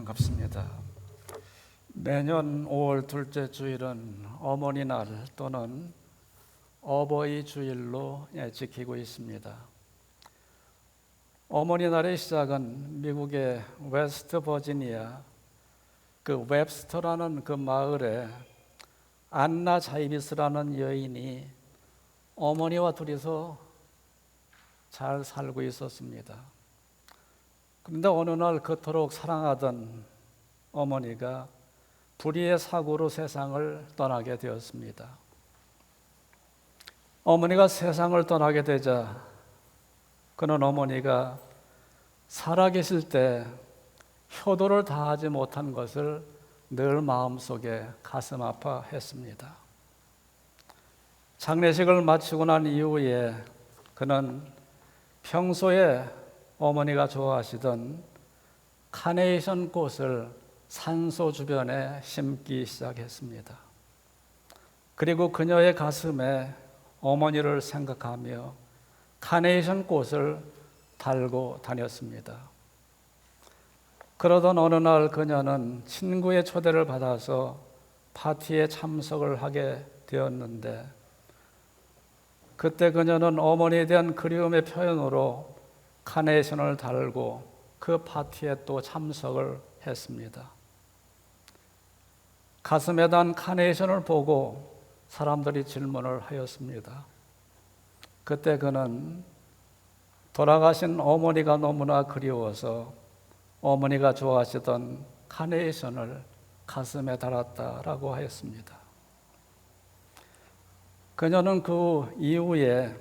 반갑습니다. 매년 5월 둘째 주일은 어머니 날 또는 어버이 주일로 지키고 있습니다. 어머니 날의 시작은 미국의 웨스트 버지니아 그 웹스터라는 그 마을에 안나 자이비스라는 여인이 어머니와 둘이서 잘 살고 있었습니다. 그런데 어느 날 그토록 사랑하던 어머니가 불의의 사고로 세상을 떠나게 되었습니다. 어머니가 세상을 떠나게 되자 그는 어머니가 살아계실 때 효도를 다하지 못한 것을 늘 마음속에 가슴 아파했습니다. 장례식을 마치고 난 이후에 그는 평소에 어머니가 좋아하시던 카네이션 꽃을 산소 주변에 심기 시작했습니다. 그리고 그녀의 가슴에 어머니를 생각하며 카네이션 꽃을 달고 다녔습니다. 그러던 어느 날 그녀는 친구의 초대를 받아서 파티에 참석을 하게 되었는데 그때 그녀는 어머니에 대한 그리움의 표현으로 카네이션을 달고 그 파티에 또 참석을 했습니다. 가슴에 단 카네이션을 보고 사람들이 질문을 하였습니다. 그때 그는 돌아가신 어머니가 너무나 그리워서 어머니가 좋아하시던 카네이션을 가슴에 달았다라고 하였습니다. 그녀는 그 이후에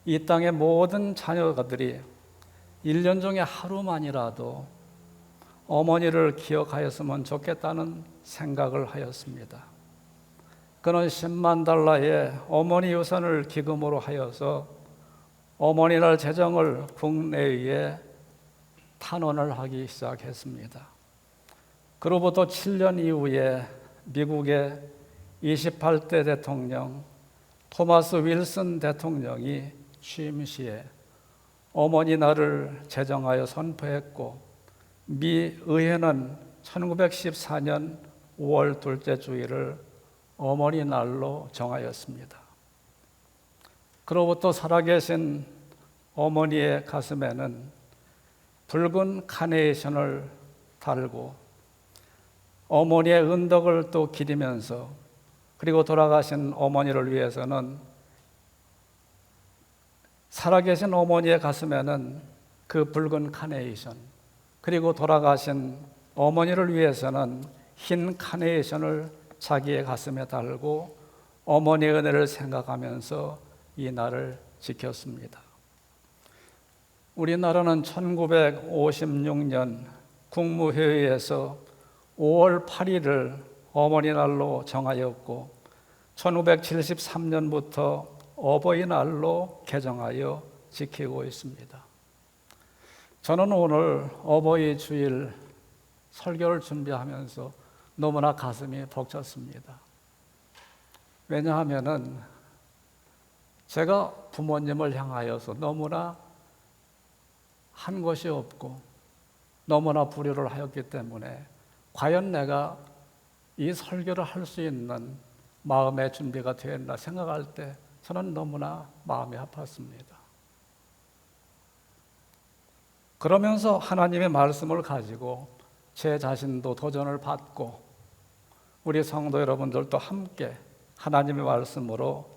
이 땅의 모든 자녀들이 1년 중에 하루만이라도 어머니를 기억하였으면 좋겠다는 생각을 하였습니다. 그는 $100,000의 어머니 유산을 기금으로 하여서 어머니날 재정을 국내에 탄원을 하기 시작했습니다. 그로부터 7년 이후에 미국의 28대 대통령 토마스 윌슨 대통령이 취임 시에 어머니 날을 제정하여 선포했고 미 의회는 1914년 5월 둘째 주일을 어머니 날로 정하였습니다. 그로부터 살아계신 어머니의 가슴에는 붉은 카네이션을 달고 어머니의 은덕을 또 기리면서 그리고 돌아가신 어머니를 위해서는 살아계신 어머니의 가슴에는 그 붉은 카네이션 그리고 돌아가신 어머니를 위해서는 흰 카네이션을 자기의 가슴에 달고 어머니의 은혜를 생각하면서 이 날을 지켰습니다. 우리나라는 1956년 국무회의에서 5월 8일을 어머니 날로 정하였고 1973년부터 어버이날로 개정하여 지키고 있습니다. 저는 오늘 어버이 주일 설교를 준비하면서 너무나 가슴이 벅찼습니다. 왜냐하면은 제가 부모님을 향하여서 너무나 한 것이 없고 너무나 불효를 하였기 때문에 과연 내가 이 설교를 할 수 있는 마음의 준비가 되었나 생각할 때 저는 너무나 마음이 아팠습니다. 그러면서 하나님의 말씀을 가지고 제 자신도 도전을 받고 우리 성도 여러분들도 함께 하나님의 말씀으로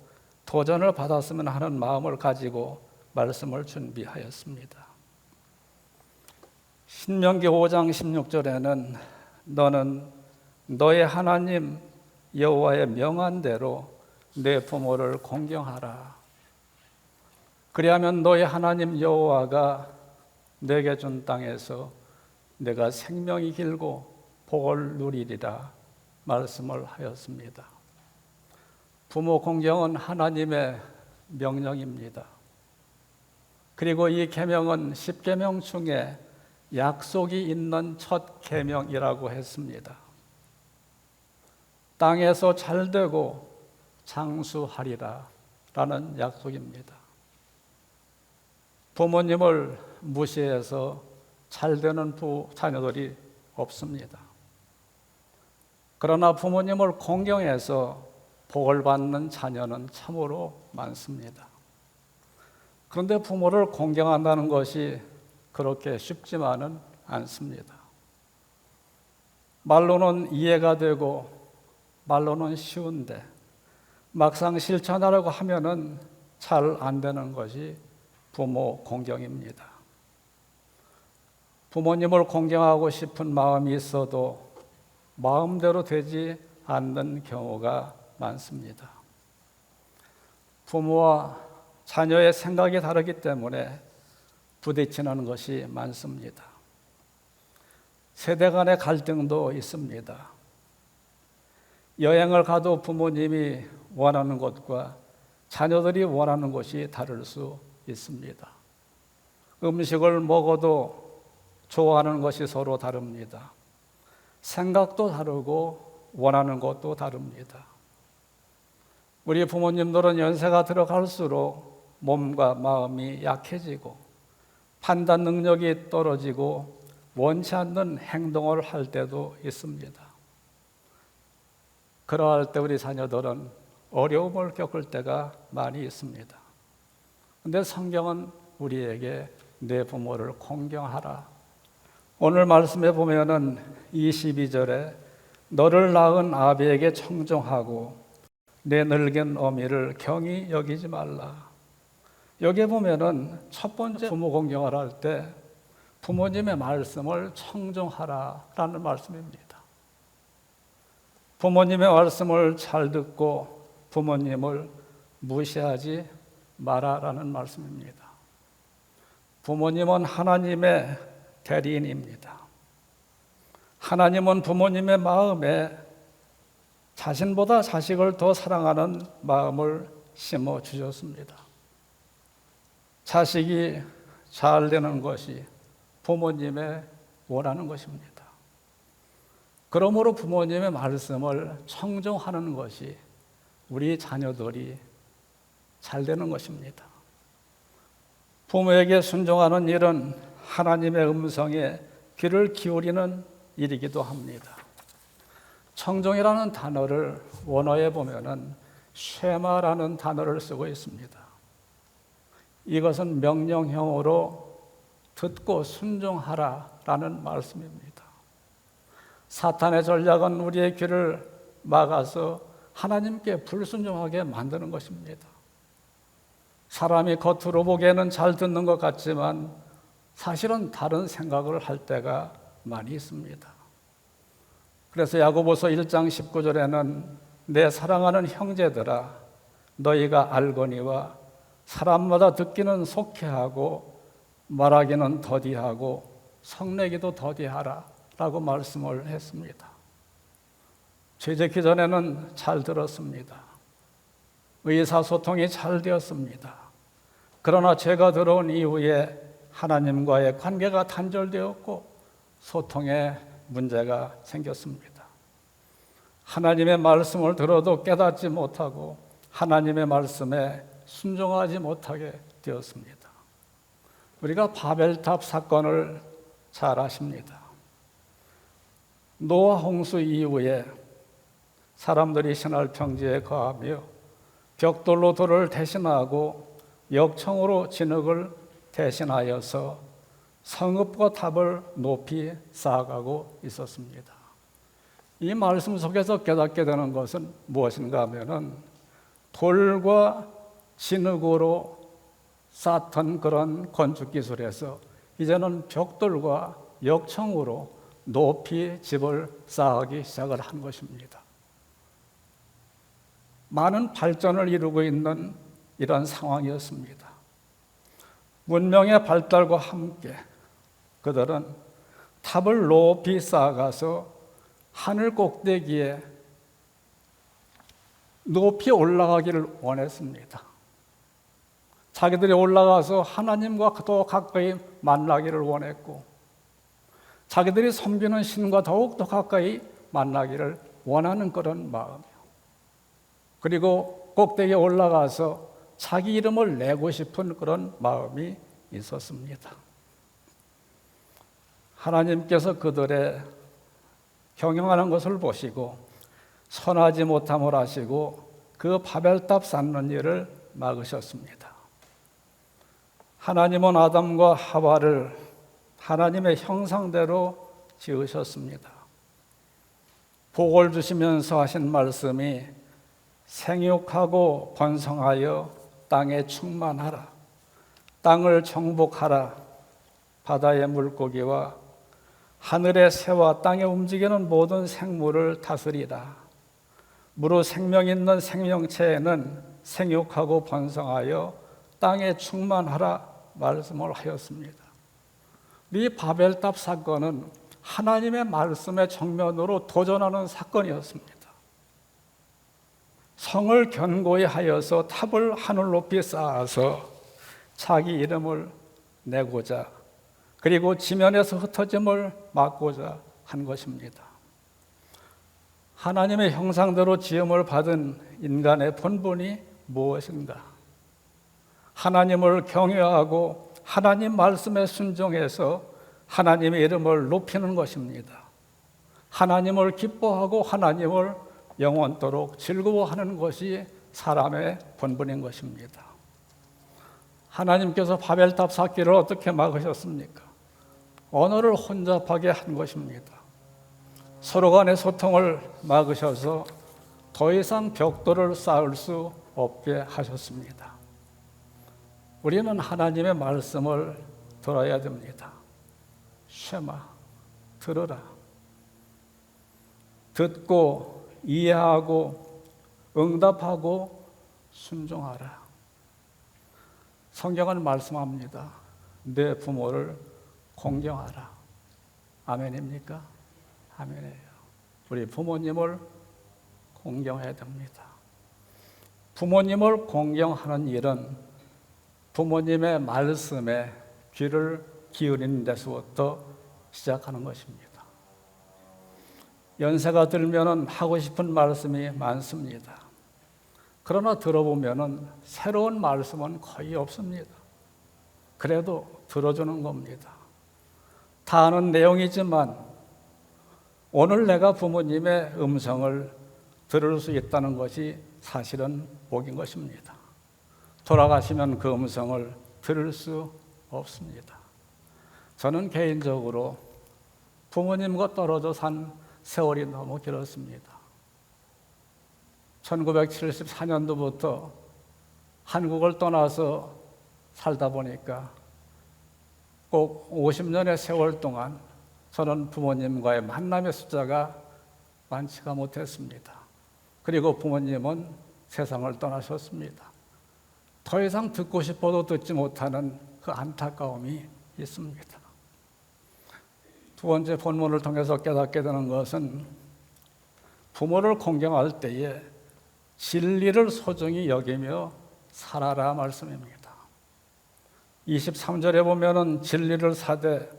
도전을 받았으면 하는 마음을 가지고 말씀을 준비하였습니다. 신명기 5장 16절에는 너는 너의 하나님 여호와의 명한 대로 내 부모를 공경하라. 그리하면 너의 하나님 여호와가 내게 준 땅에서 내가 생명이 길고 복을 누리리라 말씀을 하였습니다. 부모 공경은 하나님의 명령입니다. 그리고 이 계명은 10계명 중에 약속이 있는 첫 계명이라고 했습니다. 땅에서 잘되고 장수하리라 라는 약속입니다. 부모님을 무시해서 잘 되는 자녀들이 없습니다. 그러나 부모님을 공경해서 복을 받는 자녀는 참으로 많습니다. 그런데 부모를 공경한다는 것이 그렇게 쉽지만은 않습니다. 말로는 이해가 되고 말로는 쉬운데 막상 실천하려고 하면은 잘 안 되는 것이 부모 공경입니다. 부모님을 공경하고 싶은 마음이 있어도 마음대로 되지 않는 경우가 많습니다. 부모와 자녀의 생각이 다르기 때문에 부딪히는 것이 많습니다. 세대 간의 갈등도 있습니다. 여행을 가도 부모님이 원하는 것과 자녀들이 원하는 것이 다를 수 있습니다. 음식을 먹어도 좋아하는 것이 서로 다릅니다. 생각도 다르고 원하는 것도 다릅니다. 우리 부모님들은 연세가 들어갈수록 몸과 마음이 약해지고 판단 능력이 떨어지고 원치 않는 행동을 할 때도 있습니다. 그러할 때 우리 자녀들은 어려움을 겪을 때가 많이 있습니다. 그런데 성경은 우리에게 내 부모를 공경하라. 오늘 말씀에 보면은 22절에 너를 낳은 아비에게 청종하고 내 늙은 어미를 경히 여기지 말라. 여기에 보면은 첫 번째 부모 공경을 할 때 부모님의 말씀을 청종하라라는 말씀입니다. 부모님의 말씀을 잘 듣고 부모님을 무시하지 마라라는 말씀입니다. 부모님은 하나님의 대리인입니다. 하나님은 부모님의 마음에 자신보다 자식을 더 사랑하는 마음을 심어 주셨습니다. 자식이 잘 되는 것이 부모님의 원하는 것입니다. 그러므로 부모님의 말씀을 청종하는 것이 우리 자녀들이 잘 되는 것입니다. 부모에게 순종하는 일은 하나님의 음성에 귀를 기울이는 일이기도 합니다. 청종이라는 단어를 원어에 보면은 쉐마라는 단어를 쓰고 있습니다. 이것은 명령형으로 듣고 순종하라라는 말씀입니다. 사탄의 전략은 우리의 귀를 막아서 하나님께 불순종하게 만드는 것입니다. 사람이 겉으로 보기에는 잘 듣는 것 같지만 사실은 다른 생각을 할 때가 많이 있습니다. 그래서 야고보서 1장 19절에는 내 사랑하는 형제들아 너희가 알거니와 사람마다 듣기는 속히하고 말하기는 더디하고 성내기도 더디하라 라고 말씀을 했습니다. 죄짓기 전에는 잘 들었습니다. 의사소통이 잘 되었습니다. 그러나 죄가 들어온 이후에 하나님과의 관계가 단절되었고 소통에 문제가 생겼습니다. 하나님의 말씀을 들어도 깨닫지 못하고 하나님의 말씀에 순종하지 못하게 되었습니다. 우리가 바벨탑 사건을 잘 아십니다. 노아 홍수 이후에 사람들이 신할 평지에 거하며 벽돌로 돌을 대신하고 역청으로 진흙을 대신하여서 성읍과 탑을 높이 쌓아가고 있었습니다. 이 말씀 속에서 깨닫게 되는 것은 무엇인가 하면은 돌과 진흙으로 쌓던 그런 건축 기술에서 이제는 벽돌과 역청으로 높이 집을 쌓기 시작을 한 것입니다. 많은 발전을 이루고 있는 이런 상황이었습니다. 문명의 발달과 함께 그들은 탑을 높이 쌓아가서 하늘 꼭대기에 높이 올라가기를 원했습니다. 자기들이 올라가서 하나님과 더 가까이 만나기를 원했고 자기들이 섬기는 신과 더욱더 가까이 만나기를 원하는 그런 마음이요. 그리고 꼭대기에 올라가서 자기 이름을 내고 싶은 그런 마음이 있었습니다. 하나님께서 그들의 경영하는 것을 보시고 선하지 못함을 아시고 그 바벨탑 쌓는 일을 막으셨습니다. 하나님은 아담과 하와를 하나님의 형상대로 지으셨습니다. 복을 주시면서 하신 말씀이 생육하고 번성하여 땅에 충만하라. 땅을 정복하라. 바다의 물고기와 하늘의 새와 땅에 움직이는 모든 생물을 다스리라. 무릇 생명 있는 생명체에는 생육하고 번성하여 땅에 충만하라 말씀을 하였습니다. 이 바벨탑 사건은 하나님의 말씀의 정면으로 도전하는 사건이었습니다. 성을 견고히 하여서 탑을 하늘 높이 쌓아서 자기 이름을 내고자, 그리고 지면에서 흩어짐을 막고자 한 것입니다. 하나님의 형상대로 지음을 받은 인간의 본분이 무엇인가? 하나님을 경외하고 하나님 말씀에 순종해서 하나님의 이름을 높이는 것입니다. 하나님을 기뻐하고 하나님을 영원토록 즐거워하는 것이 사람의 본분인 것입니다. 하나님께서 바벨탑 쌓기를 어떻게 막으셨습니까? 언어를 혼잡하게 한 것입니다. 서로 간의 소통을 막으셔서 더 이상 벽돌을 쌓을 수 없게 하셨습니다. 우리는 하나님의 말씀을 들어야 됩니다. 쉐마, 들으라. 듣고 이해하고 응답하고 순종하라. 성경은 말씀합니다. 내 부모를 공경하라. 아멘입니까? 아멘이에요. 우리 부모님을 공경해야 됩니다. 부모님을 공경하는 일은 부모님의 말씀에 귀를 기울이는 데서부터 시작하는 것입니다. 연세가 들면은 하고 싶은 말씀이 많습니다. 그러나 들어보면은 새로운 말씀은 거의 없습니다. 그래도 들어주는 겁니다. 다 아는 내용이지만 오늘 내가 부모님의 음성을 들을 수 있다는 것이 사실은 복인 것입니다. 돌아가시면 그 음성을 들을 수 없습니다. 저는 개인적으로 부모님과 떨어져 산 세월이 너무 길었습니다. 1974년도부터 한국을 떠나서 살다 보니까 꼭 50년의 세월 동안 저는 부모님과의 만남의 숫자가 많지가 못했습니다. 그리고 부모님은 세상을 떠나셨습니다. 더 이상 듣고 싶어도 듣지 못하는 그 안타까움이 있습니다. 두 번째 본문을 통해서 깨닫게 되는 것은 부모를 공경할 때에 진리를 소중히 여기며 살아라 말씀입니다. 23절에 보면은 진리를 사되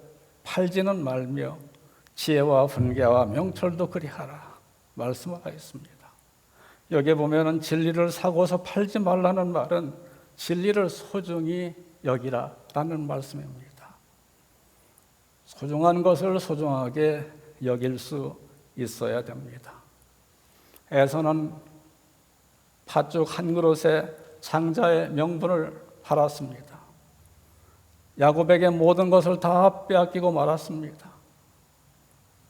팔지는 말며 지혜와 분계와 명철도 그리하라 말씀을 하였습니다. 여기 보면은 진리를 사고서 팔지 말라는 말은 진리를 소중히 여기라라는 말씀입니다. 소중한 것을 소중하게 여길 수 있어야 됩니다. 에서는 팥죽 한 그릇에 장자의 명분을 팔았습니다. 야곱에게 모든 것을 다 빼앗기고 말았습니다.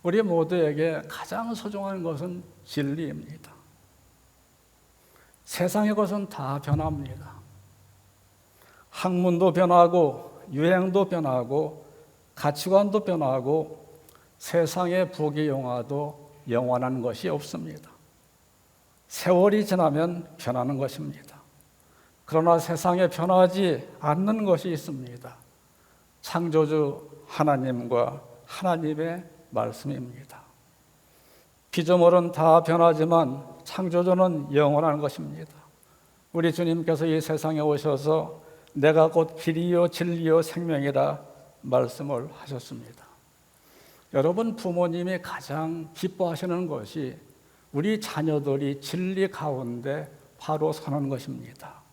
우리 모두에게 가장 소중한 것은 진리입니다. 세상의 것은 다 변합니다. 학문도 변하고 유행도 변하고 가치관도 변하고 세상의 부귀영화도 영원한 것이 없습니다. 세월이 지나면 변하는 것입니다. 그러나 세상에 변하지 않는 것이 있습니다. 창조주 하나님과 하나님의 말씀입니다. 피조물은 다 변하지만 창조주는 영원한 것입니다. 우리 주님께서 이 세상에 오셔서 내가 곧 길이요 진리요 생명이라 말씀을 하셨습니다. 여러분, 부모님이 가장 기뻐하시는 것이 우리 자녀들이 진리 가운데 바로 서는 것입니다.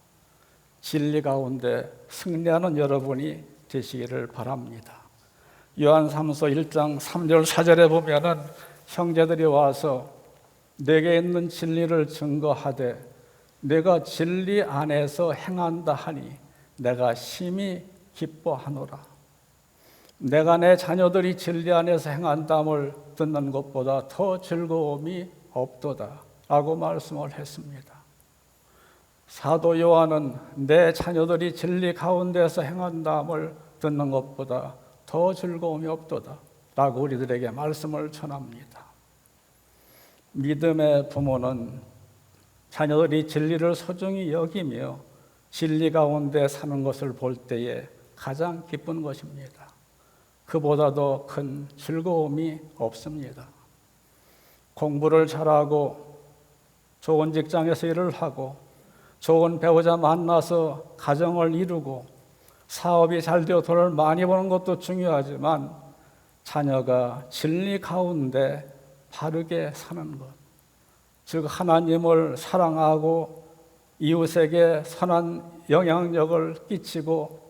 진리 가운데 승리하는 여러분이 되시기를 바랍니다. 요한3서 1장 3절 4절에 보면은 형제들이 와서 내게 있는 진리를 증거하되 내가 진리 안에서 행한다 하니 내가 심히 기뻐하노라. 내가 내 자녀들이 진리 안에서 행한담을 듣는 것보다 더 즐거움이 없도다 라고 말씀을 했습니다. 사도 요한은 내 자녀들이 진리 가운데서 행한담을 듣는 것보다 더 즐거움이 없도다 라고 우리들에게 말씀을 전합니다. 믿음의 부모는 자녀들이 진리를 소중히 여기며 진리 가운데 사는 것을 볼 때에 가장 기쁜 것입니다. 그보다도 큰 즐거움이 없습니다. 공부를 잘하고 좋은 직장에서 일을 하고 좋은 배우자 만나서 가정을 이루고 사업이 잘 되어 돈을 많이 버는 것도 중요하지만 자녀가 진리 가운데 바르게 사는 것, 즉 하나님을 사랑하고 이웃에게 선한 영향력을 끼치고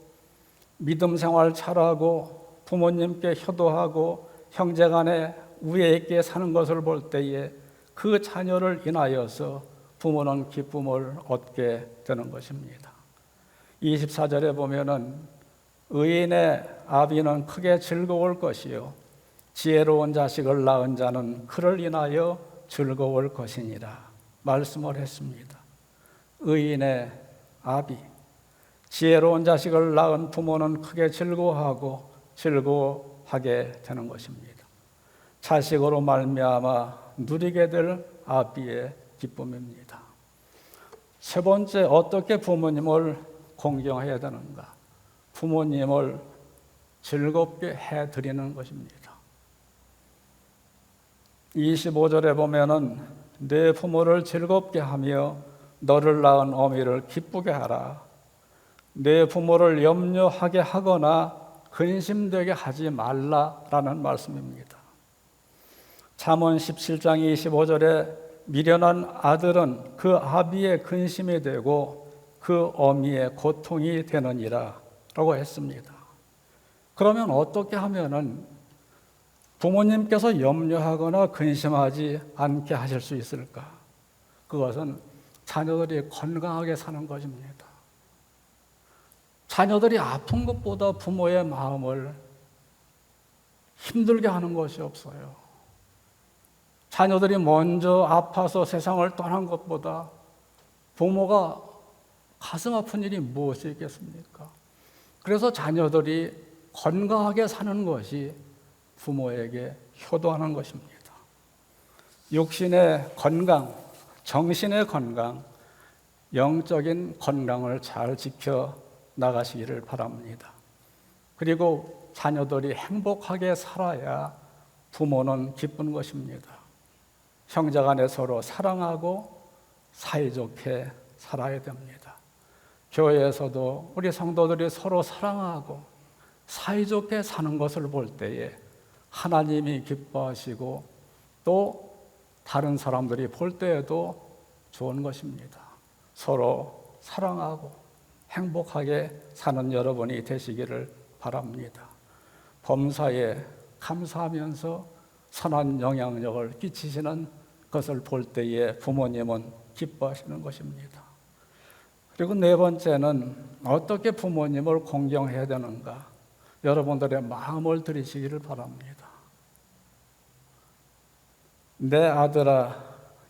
믿음 생활 잘하고 부모님께 효도하고 형제간에 우애 있게 사는 것을 볼 때에 그 자녀를 인하여서 부모는 기쁨을 얻게 되는 것입니다. 24절에 보면은 의인의 아비는 크게 즐거울 것이요 지혜로운 자식을 낳은 자는 그를 인하여 즐거울 것이니라 말씀을 했습니다. 의인의 아비, 지혜로운 자식을 낳은 부모는 크게 즐거워하게 되는 것입니다. 자식으로 말미암아 누리게 될 아비의 기쁨입니다. 세 번째, 어떻게 부모님을 공경해야 되는가? 부모님을 즐겁게 해드리는 것입니다. 25절에 보면은 내 부모를 즐겁게 하며 너를 낳은 어미를 기쁘게 하라. 내 부모를 염려하게 하거나 근심되게 하지 말라라는 말씀입니다. 잠언 17장 25절에 미련한 아들은 그 아비의 근심이 되고 그 어미의 고통이 되느니라 라고 했습니다. 그러면 어떻게 하면은 부모님께서 염려하거나 근심하지 않게 하실 수 있을까? 그것은 자녀들이 건강하게 사는 것입니다. 자녀들이 아픈 것보다 부모의 마음을 힘들게 하는 것이 없어요. 자녀들이 먼저 아파서 세상을 떠난 것보다 부모가 가슴 아픈 일이 무엇이 있겠습니까? 그래서 자녀들이 건강하게 사는 것이 부모에게 효도하는 것입니다. 육신의 건강, 정신의 건강, 영적인 건강을 잘 지켜 나가시기를 바랍니다. 그리고 자녀들이 행복하게 살아야 부모는 기쁜 것입니다. 형제간에 서로 사랑하고 사이좋게 살아야 됩니다. 교회에서도 우리 성도들이 서로 사랑하고 사이좋게 사는 것을 볼 때에 하나님이 기뻐하시고 또 다른 사람들이 볼 때에도 좋은 것입니다. 서로 사랑하고 행복하게 사는 여러분이 되시기를 바랍니다. 범사에 감사하면서 선한 영향력을 끼치시는 것을 볼 때에 부모님은 기뻐하시는 것입니다. 그리고 네 번째는 어떻게 부모님을 공경해야 되는가? 여러분들의 마음을 들이시기를 바랍니다. 내 아들아,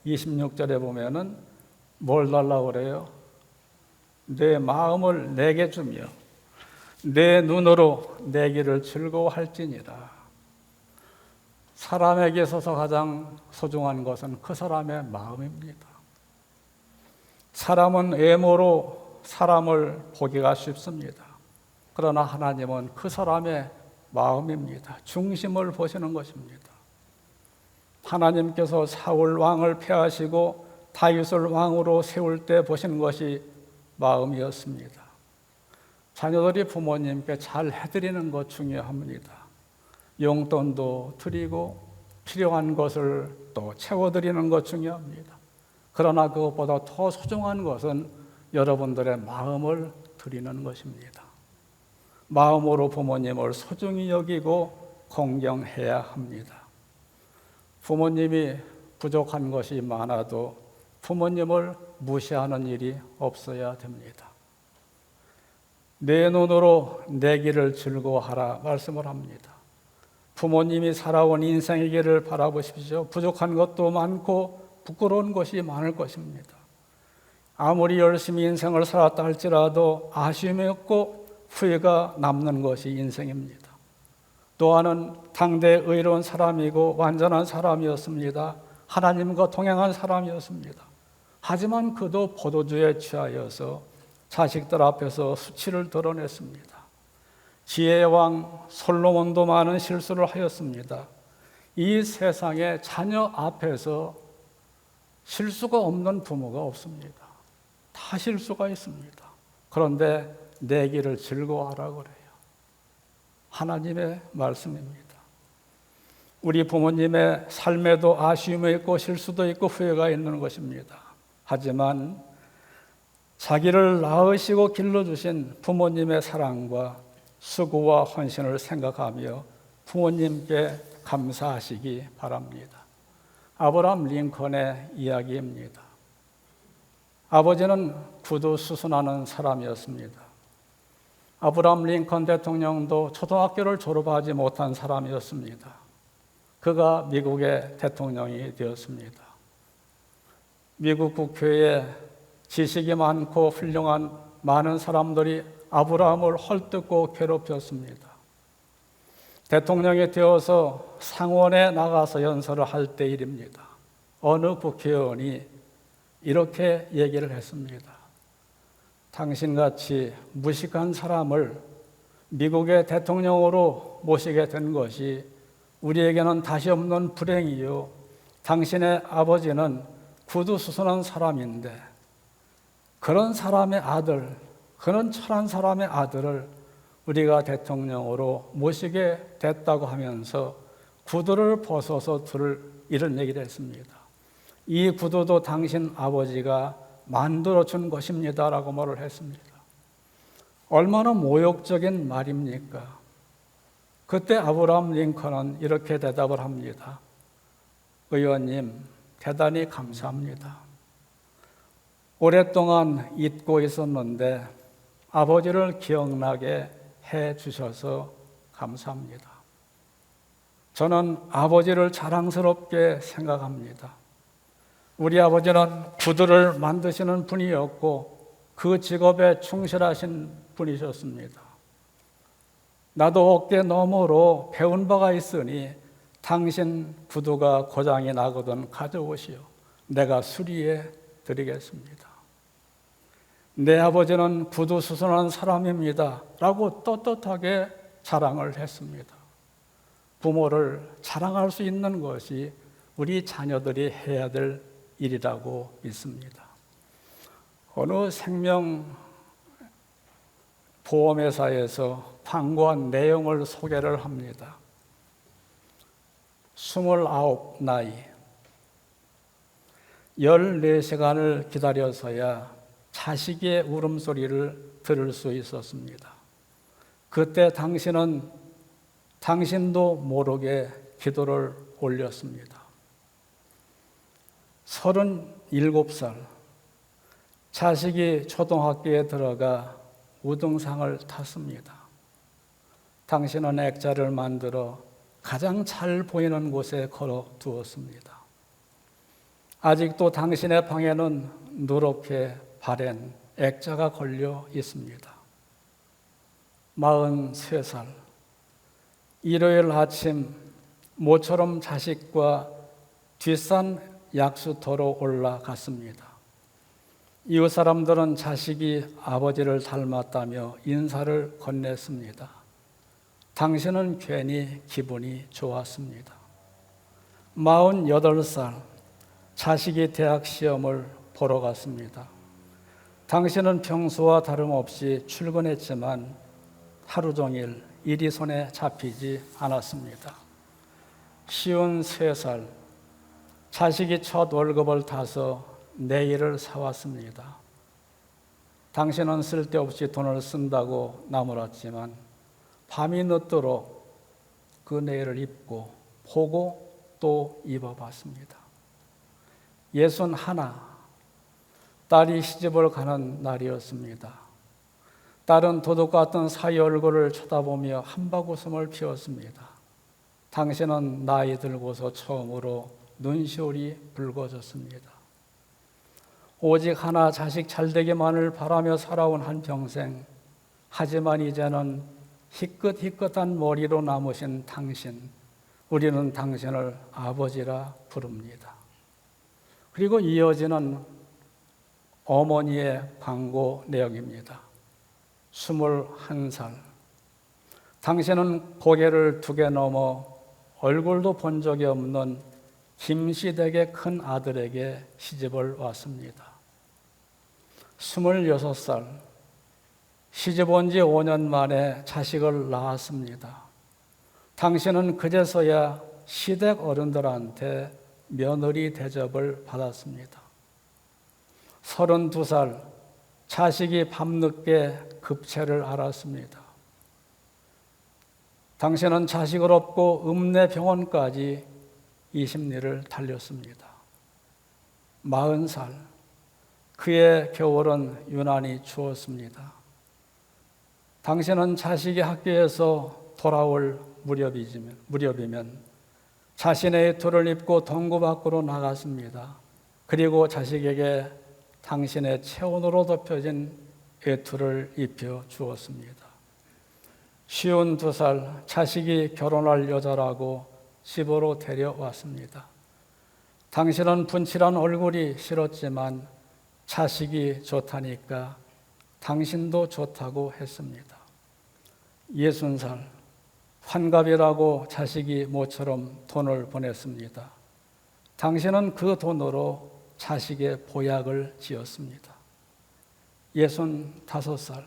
26절에 보면은 뭘 달라고 그래요? 내 마음을 내게 주며 내 눈으로 내 길을 즐거워할지니라. 사람에게 있어서 가장 소중한 것은 그 사람의 마음입니다. 사람은 외모로 사람을 보기가 쉽습니다. 그러나 하나님은 그 사람의 마음입니다. 중심을 보시는 것입니다. 하나님께서 사울 왕을 폐하시고 다윗을 왕으로 세울 때 보시는 것이 마음이었습니다. 자녀들이 부모님께 잘 해드리는 것 중요합니다. 용돈도 드리고 필요한 것을 또 채워드리는 것 중요합니다. 그러나 그것보다 더 소중한 것은 여러분들의 마음을 드리는 것입니다. 마음으로 부모님을 소중히 여기고 공경해야 합니다. 부모님이 부족한 것이 많아도 부모님을 무시하는 일이 없어야 됩니다. 내 눈으로 내 길을 즐거워하라 말씀을 합니다. 부모님이 살아온 인생의 길을 바라보십시오. 부족한 것도 많고 부끄러운 것이 많을 것입니다. 아무리 열심히 인생을 살았다 할지라도 아쉬움이 없고 후회가 남는 것이 인생입니다. 노아는 당대 의로운 사람이고 완전한 사람이었습니다. 하나님과 동행한 사람이었습니다. 하지만 그도 포도주에 취하여서 자식들 앞에서 수치를 드러냈습니다. 지혜의 왕 솔로몬도 많은 실수를 하였습니다. 이 세상에 자녀 앞에서 실수가 없는 부모가 없습니다. 다 실수가 있습니다. 그런데 내 길을 즐거워하라고 그래요. 하나님의 말씀입니다. 우리 부모님의 삶에도 아쉬움이 있고 실수도 있고 후회가 있는 것입니다. 하지만 자기를 낳으시고 길러주신 부모님의 사랑과 수고와 헌신을 생각하며 부모님께 감사하시기 바랍니다. 아브라함 링컨의 이야기입니다. 아버지는 구두 수선하는 사람이었습니다. 아브라함 링컨 대통령도 초등학교를 졸업하지 못한 사람이었습니다. 그가 미국의 대통령이 되었습니다. 미국 국회에 지식이 많고 훌륭한 많은 사람들이 아브라함을 헐뜯고 괴롭혔습니다. 대통령이 되어서 상원에 나가서 연설을 할 때 일입니다. 어느 국회의원이 이렇게 얘기를 했습니다. 당신같이 무식한 사람을 미국의 대통령으로 모시게 된 것이 우리에게는 다시 없는 불행이요. 당신의 아버지는 구두 수선한 사람인데 그런 사람의 아들, 그런 천한 사람의 아들을 우리가 대통령으로 모시게 됐다고 하면서 구두를 벗어서 들을 이런 얘기를 했습니다. 이 구두도 당신 아버지가 만들어준 것입니다라고 말을 했습니다. 얼마나 모욕적인 말입니까? 그때 아브라함 링컨은 이렇게 대답을 합니다. 의원님, 대단히 감사합니다. 오랫동안 잊고 있었는데 아버지를 기억나게 해 주셔서 감사합니다. 저는 아버지를 자랑스럽게 생각합니다. 우리 아버지는 구두를 만드시는 분이었고 그 직업에 충실하신 분이셨습니다. 나도 어깨 너머로 배운 바가 있으니 당신 구두가 고장이 나거든 가져오시오. 내가 수리해 드리겠습니다. 내 아버지는 구두 수선한 사람입니다. 라고 떳떳하게 자랑을 했습니다. 부모를 자랑할 수 있는 것이 우리 자녀들이 해야 될 일이라고 믿습니다. 어느 생명보험회사에서 광고한 내용을 소개를 합니다. 29 나이 14시간을 기다려서야 자식의 울음소리를 들을 수 있었습니다. 그때 당신도 모르게 기도를 올렸습니다. 37살 자식이 초등학교에 들어가 우등상을 탔습니다. 당신은 액자를 만들어 가장 잘 보이는 곳에 걸어 두었습니다. 아직도 당신의 방에는 누렇게 바랜 액자가 걸려 있습니다. 43살 일요일 아침 모처럼 자식과 뒷산 약수터로 올라갔습니다. 이웃 사람들은 자식이 아버지를 닮았다며 인사를 건넸습니다. 당신은 괜히 기분이 좋았습니다. 48살 자식이 대학 시험을 보러 갔습니다. 당신은 평소와 다름없이 출근했지만 하루 종일 일이 손에 잡히지 않았습니다. 53살 자식이 첫 월급을 타서 내일을 사왔습니다. 당신은 쓸데없이 돈을 쓴다고 나무랐지만 밤이 늦도록 그 내를 입고 보고 또 입어봤습니다. 61 딸이 시집을 가는 날이었습니다. 딸은 도둑 같은 사위 얼굴을 쳐다보며 한바구음을 피웠습니다. 당신은 나이 들고서 처음으로 눈시울이 붉어졌습니다. 오직 하나 자식 잘되기만을 바라며 살아온 한평생, 하지만 이제는 희끗희끗한 머리로 남으신 당신, 우리는 당신을 아버지라 부릅니다. 그리고 이어지는 어머니의 광고 내용입니다. 21살, 당신은 고개를 2개 넘어 얼굴도 본 적이 없는 김시댁의 큰 아들에게 시집을 왔습니다. 26살, 시집 온 지 5년 만에 자식을 낳았습니다. 당신은 그제서야 시댁 어른들한테 며느리 대접을 받았습니다. 32살, 자식이 밤늦게 급체를 앓았습니다. 당신은 자식을 업고 읍내병원까지 20리를 달렸습니다. 40살, 그의 겨울은 유난히 추웠습니다. 당신은 자식이 학교에서 돌아올 무렵이면 자신의 외투를 입고 동구 밖으로 나갔습니다. 그리고 자식에게 당신의 체온으로 덮여진 외투를 입혀 주었습니다. 52살, 자식이 결혼할 여자라고 집으로 데려왔습니다. 당신은 분칠한 얼굴이 싫었지만 자식이 좋다니까 당신도 좋다고 했습니다. 60살, 환갑이라고 자식이 모처럼 돈을 보냈습니다. 당신은 그 돈으로 자식의 보약을 지었습니다. 65살,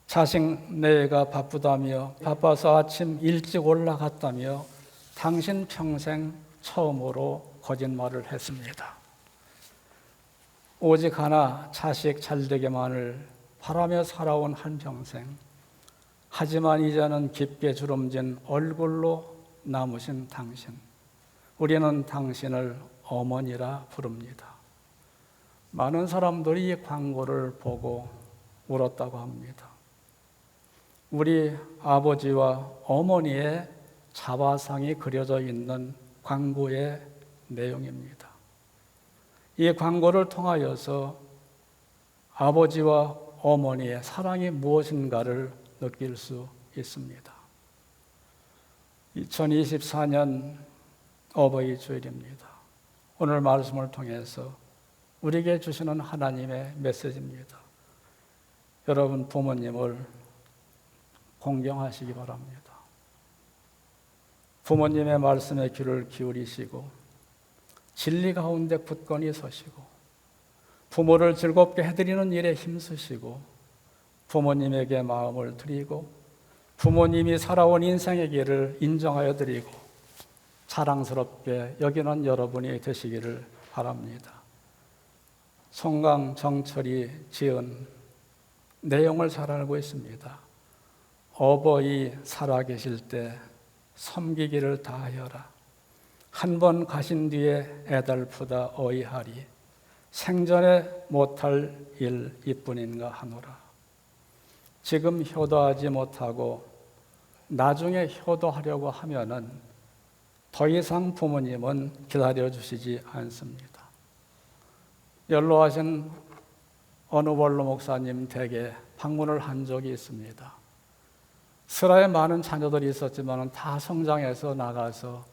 자식 내외가 바빠서 아침 일찍 올라갔다며 당신 평생 처음으로 거짓말을 했습니다. 오직 하나 자식 잘되기만을 바라며 살아온 한평생, 하지만 이제는 깊게 주름진 얼굴로 남으신 당신, 우리는 당신을 어머니라 부릅니다. 많은 사람들이 이 광고를 보고 울었다고 합니다. 우리 아버지와 어머니의 자화상이 그려져 있는 광고의 내용입니다. 이 광고를 통하여서 아버지와 어머니의 사랑이 무엇인가를 느낄 수 있습니다. 2024년 어버이 주일입니다. 오늘 말씀을 통해서 우리에게 주시는 하나님의 메시지입니다. 여러분 부모님을 공경하시기 바랍니다. 부모님의 말씀에 귀를 기울이시고 진리 가운데 굳건히 서시고 부모를 즐겁게 해드리는 일에 힘쓰시고 부모님에게 마음을 드리고 부모님이 살아온 인생의 길을 인정하여 드리고 자랑스럽게 여기는 여러분이 되시기를 바랍니다. 송강 정철이 지은 내용을 잘 알고 있습니다. 어버이 살아계실 때 섬기기를 다하여라. 한 번 가신 뒤에 애달프다 어이하리. 생전에 못할 일 이뿐인가 하노라. 지금 효도하지 못하고 나중에 효도하려고 하면은 더 이상 부모님은 기다려주시지 않습니다. 연로하신 어느 원로 목사님 댁에 방문을 한 적이 있습니다. 슬하에 많은 자녀들이 있었지만 다 성장해서 나가서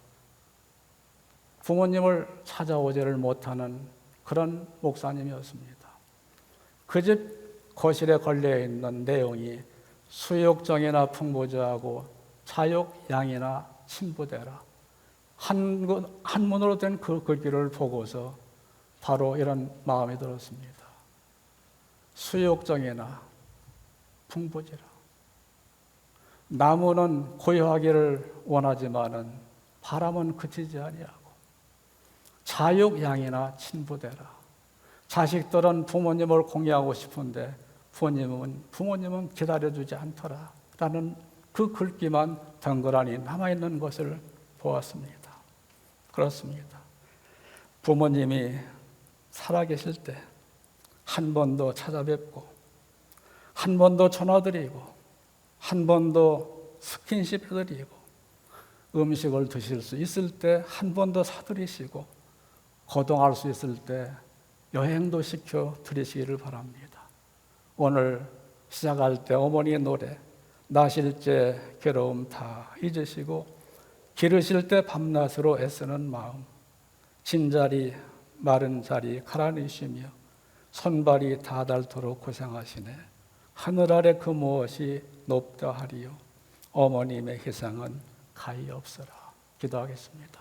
부모님을 찾아오지를 못하는 그런 목사님이었습니다. 그 집 거실에 걸려있는 내용이 수욕정이나 풍부제하고 자욕양이나 친부대라. 한문으로 된 그 글귀를 보고서 바로 이런 마음이 들었습니다. 수욕정이나 풍부제라. 나무는 고요하기를 원하지만은 바람은 그치지 아니하고 자욕양이나 친부대라. 자식들은 부모님을 공경하고 싶은데 부모님은 기다려주지 않더라 라는 그 글귀만 덩그러니 남아있는 것을 보았습니다. 그렇습니다. 부모님이 살아계실 때 한 번도 찾아뵙고 한 번도 전화드리고 한 번도 스킨십 해드리고 음식을 드실 수 있을 때 한 번도 사드리시고 거동할 수 있을 때 여행도 시켜 드리시기를 바랍니다. 오늘 시작할 때 어머니의 노래 나실제 괴로움 다 잊으시고 기르실 때 밤낮으로 애쓰는 마음 진자리 마른 자리 가라니시며 손발이 다 닳도록 고생하시네 하늘 아래 그 무엇이 높다 하리요 어머님의 희생은 가히 없어라. 기도하겠습니다.